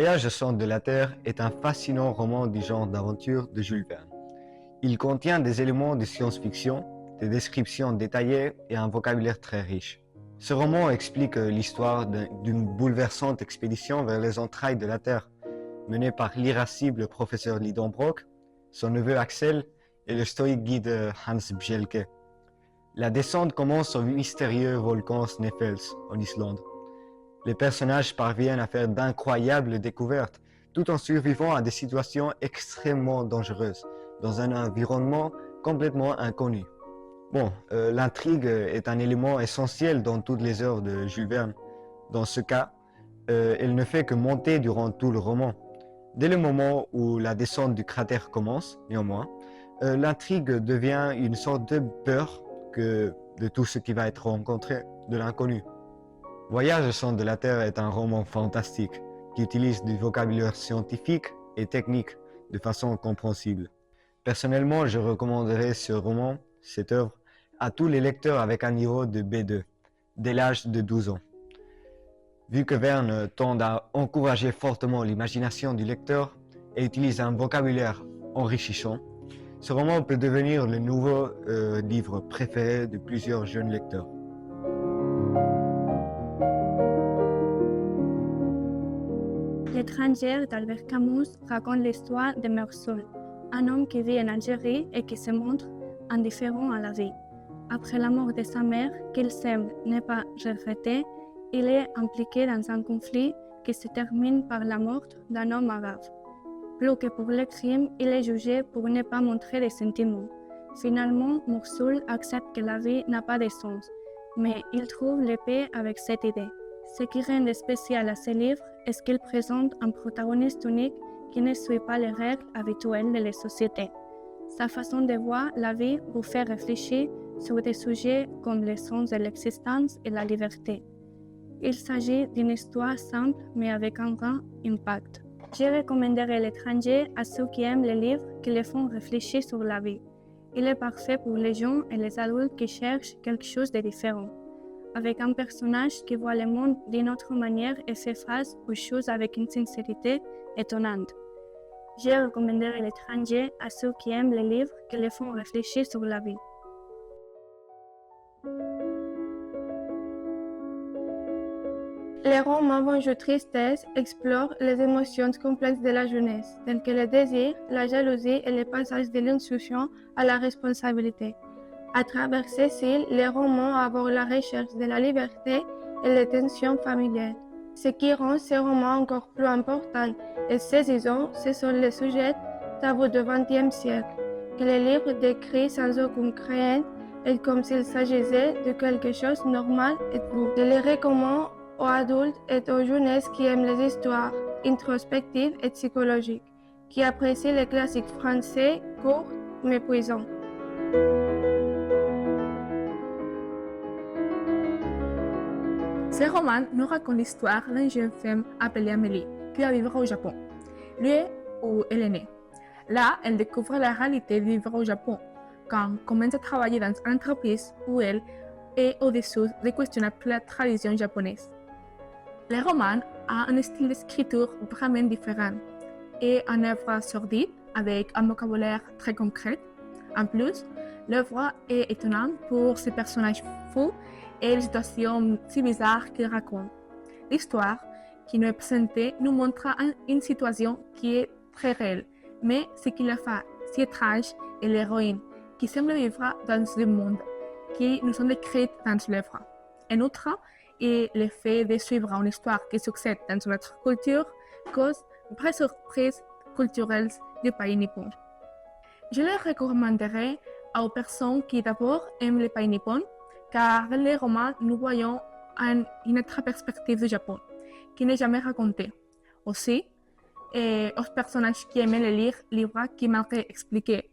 Voyage au centre de la Terre est un fascinant roman du genre d'aventure de Jules Verne. Il contient des éléments de science-fiction, des descriptions détaillées et un vocabulaire très riche. Ce roman explique l'histoire d'une bouleversante expédition vers les entrailles de la Terre, menée par l'irascible professeur Lidenbrock, son neveu Axel et le stoïque guide Hans Bjelke. La descente commence au mystérieux volcan Sneffels, en Islande. Les personnages parviennent à faire d'incroyables découvertes, tout en survivant à des situations extrêmement dangereuses, dans un environnement complètement inconnu. L'intrigue est un élément essentiel dans toutes les œuvres de Jules Verne. Dans ce cas, elle ne fait que monter durant tout le roman. Dès le moment où la descente du cratère commence, néanmoins, l'intrigue devient une sorte de peur de tout ce qui va être rencontré, de l'inconnu. Voyage au centre de la Terre est un roman fantastique qui utilise du vocabulaire scientifique et technique de façon compréhensible. Personnellement, je recommanderais ce roman, cette œuvre, à tous les lecteurs avec un niveau de B2, dès l'âge de 12 ans. Vu que Verne tend à encourager fortement l'imagination du lecteur et utilise un vocabulaire enrichissant, ce roman peut devenir le nouveau livre préféré de plusieurs jeunes lecteurs. L'étranger d'Albert Camus raconte l'histoire de Meursault, un homme qui vit en Algérie et qui se montre indifférent à la vie. Après la mort de sa mère, qu'il semble ne pas regretter, il est impliqué dans un conflit qui se termine par la mort d'un homme arabe. Plus que pour le crime, il est jugé pour ne pas montrer de sentiments. Finalement, Meursault accepte que la vie n'a pas de sens, mais il trouve la paix avec cette idée. Ce qui rend spécial à ce livre est qu'il présente un protagoniste unique qui ne suit pas les règles habituelles de la société. Sa façon de voir la vie vous fait réfléchir sur des sujets comme le sens de l'existence et la liberté. Il s'agit d'une histoire simple mais avec un grand impact. Je recommanderais L'étranger à ceux qui aiment les livres qui les font réfléchir sur la vie. Il est parfait pour les jeunes et les adultes qui cherchent quelque chose de différent, avec un personnage qui voit le monde d'une autre manière et fait face aux choses avec une sincérité étonnante. Je recommanderais L'étranger à ceux qui aiment les livres qui les font réfléchir sur la vie. Les romans Vengeance Tristesse explorent les émotions complexes de la jeunesse, telles que le désir, la jalousie et le passage de l'insouciance à la responsabilité. À travers Cécile, les romans abordent la recherche de la liberté et les tensions familiales. Ce qui rend ces romans encore plus importants et saisissants, ce sont les sujets tabous du XXe siècle, que les livres décrivent sans aucune crainte et comme s'il s'agissait de quelque chose de normal et de beau. Je les recommande aux adultes et aux jeunesses qui aiment les histoires introspectives et psychologiques, qui apprécient les classiques français courts mais puissants. Ce roman nous raconte l'histoire d'une jeune femme appelée Amélie qui va vivre au Japon, lieu où elle est née. Là, elle découvre la réalité de vivre au Japon quand elle commence à travailler dans une entreprise où elle est au-dessus des questionnables la tradition japonaise. Le roman a un style d'écriture vraiment différent et une œuvre sordide avec un vocabulaire très concret. En plus, l'œuvre est étonnante pour ses personnages fous et les situations si bizarres qu'il raconte. L'histoire qui nous est présentée nous montre une situation qui est très réelle, mais ce qui la fait si étrange est l'héroïne qui semble vivre dans ce monde qui nous sont décrits dans l'œuvre. En outre, et le fait de suivre une histoire qui succède dans notre culture cause de vraies surprises culturelles du pays nippon. Je le recommanderais aux personnes qui d'abord aiment le pays nippon, car dans les romans, nous voyons une autre perspective du Japon, qui n'est jamais racontée. Aussi, aux personnages qui aiment lire livres qui malgré expliqués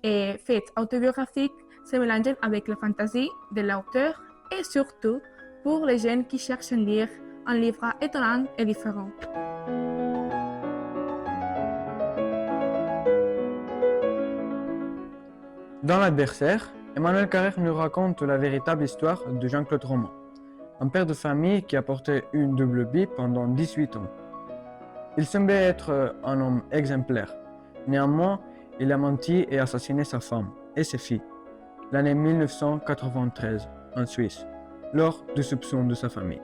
et faits autobiographiques se mélangent avec la fantaisie de l'auteur et surtout pour les jeunes qui cherchent à lire un livre étonnant et différent. Dans L'Adversaire, Emmanuel Carrère nous raconte la véritable histoire de Jean-Claude Roman, un père de famille qui a porté une double vie pendant 18 ans. Il semblait être un homme exemplaire. Néanmoins, il a menti et assassiné sa femme et ses filles, l'année 1993, en Suisse, lors du soupçon de sa famille.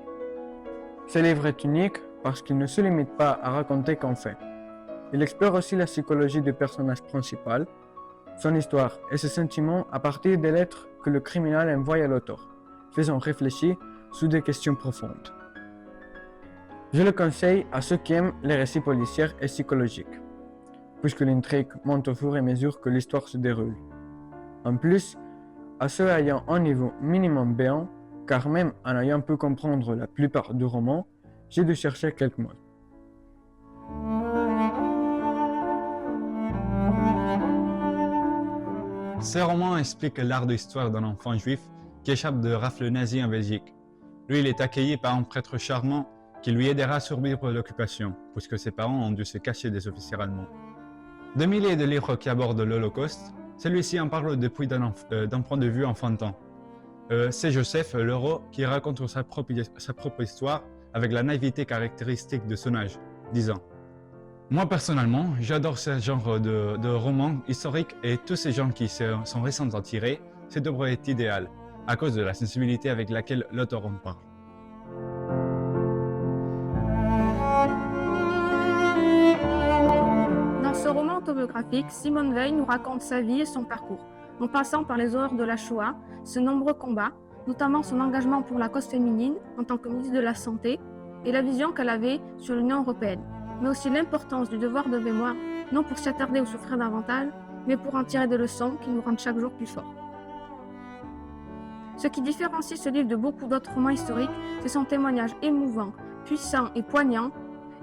Ce livre est unique parce qu'il ne se limite pas à raconter qu'un fait. Il explore aussi la psychologie du personnage principal, son histoire et ses sentiments à partir des lettres que le criminel envoie à l'auteur, faisant réfléchir sur des questions profondes. Je le conseille à ceux qui aiment les récits policiers et psychologiques, puisque l'intrigue monte au fur et à mesure que l'histoire se déroule. En plus, à ceux ayant un niveau minimum B1, car même en ayant pu comprendre la plupart du roman, j'ai dû chercher quelques mots. Ce roman explique l'art de l'histoire d'un enfant juif qui échappe de rafles nazis en Belgique. Lui, il est accueilli par un prêtre charmant qui lui aidera à survivre l'occupation, puisque ses parents ont dû se cacher des officiers allemands. De milliers de livres qui abordent l'Holocauste, celui-ci en parle depuis d'un point de vue enfantin. C'est Joseph Leroux qui raconte sa propre histoire avec la naïveté caractéristique de son âge, 10 ans. Moi personnellement, j'adore ce genre de romans historiques et tous ces gens qui sont récents à tirer, cette œuvre est idéale, à cause de la sensibilité avec laquelle l'auteur en parle. Dans ce roman autobiographique, Simone Weil nous raconte sa vie et son parcours, en passant par les horreurs de la Shoah, ses nombreux combats, notamment son engagement pour la cause féminine en tant que ministre de la Santé et la vision qu'elle avait sur l'Union européenne, mais aussi l'importance du devoir de mémoire, non pour s'attarder ou souffrir davantage, mais pour en tirer des leçons qui nous rendent chaque jour plus forts. Ce qui différencie ce livre de beaucoup d'autres romans historiques, c'est son témoignage émouvant, puissant et poignant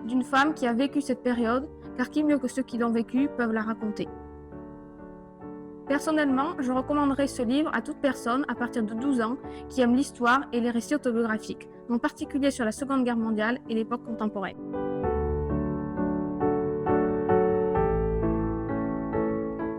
d'une femme qui a vécu cette période, car qui mieux que ceux qui l'ont vécu peuvent la raconter. Personnellement, je recommanderais ce livre à toute personne à partir de 12 ans qui aime l'histoire et les récits autobiographiques, en particulier sur la Seconde Guerre mondiale et l'époque contemporaine.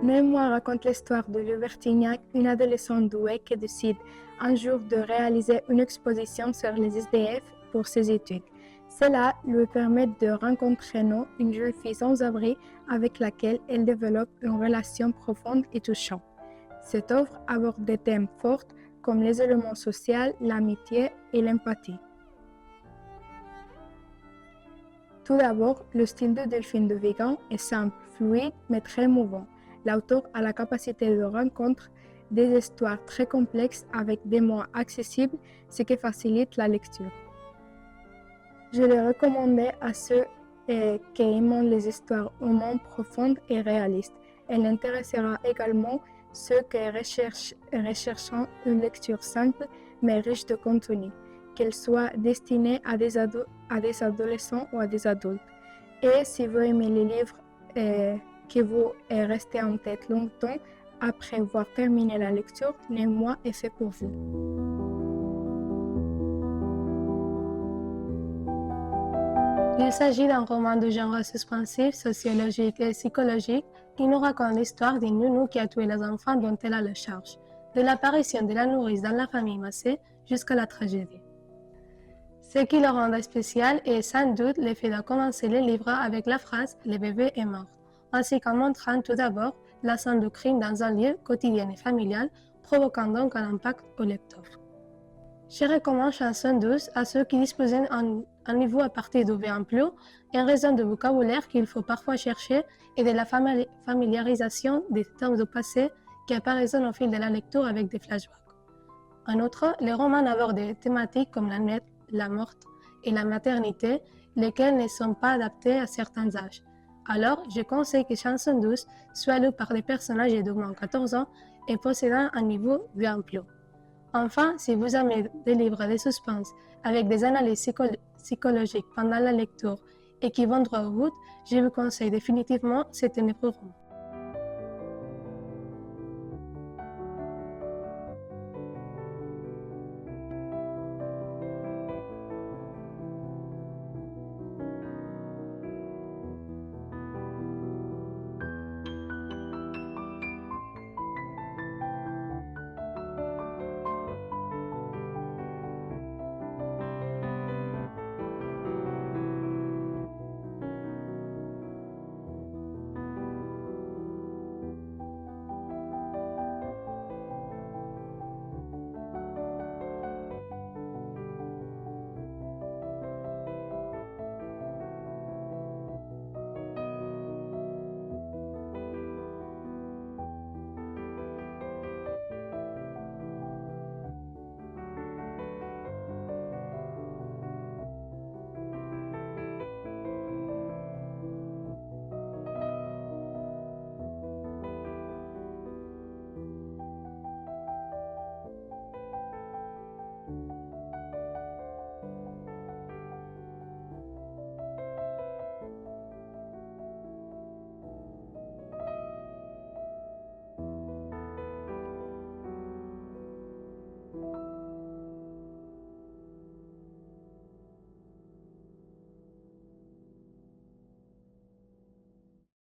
Mémoire raconte l'histoire de Lou Vertignac, une adolescente douée qui décide un jour de réaliser une exposition sur les SDF pour ses études. Cela lui permet de rencontrer No, une jeune fille sans abri avec laquelle elle développe une relation profonde et touchante. Cette œuvre aborde des thèmes forts comme l'isolement social, l'amitié et l'empathie. Tout d'abord, le style de Delphine de Vigan est simple, fluide, mais très mouvant. L'auteur a la capacité de rencontrer des histoires très complexes avec des mots accessibles, ce qui facilite la lecture. Je le recommandais à ceux qui aiment les histoires humaines profondes et réalistes. Elle intéressera également ceux qui recherchent une lecture simple mais riche de contenu, qu'elle soit destinée à des adolescents ou à des adultes. Et si vous aimez les livres qui vous est resté en tête longtemps après avoir terminé la lecture, Le Moi est fait pour vous. Il s'agit d'un roman de genre suspensif, sociologique et psychologique qui nous raconte l'histoire d'une nounou qui a tué les enfants dont elle a la charge, de l'apparition de la nourrice dans la famille Massé jusqu'à la tragédie. Ce qui le rend spécial est sans doute le fait de commencer le livre avec la phrase « Le bébé est mort », ainsi qu'en montrant tout d'abord la scène du crime dans un lieu quotidien et familial, provoquant donc un impact au lecteur. Je recommande Chanson douce à ceux qui disposent d'un niveau à partir de V1+, en raison du vocabulaire qu'il faut parfois chercher et de la familiarisation des termes du passé qui apparaissent au fil de la lecture avec des flashbacks. En outre, les romans abordent des thématiques comme la nuit, la mort et la maternité, lesquelles ne sont pas adaptées à certains âges. Alors, je conseille que Chanson douce soit lu par des personnes âgées de moins de 14 ans et possédant un niveau V1+. Enfin, si vous aimez des livres de suspense avec des analyses psychologiques pendant la lecture et qui vont droit au but, je vous conseille définitivement cet roman.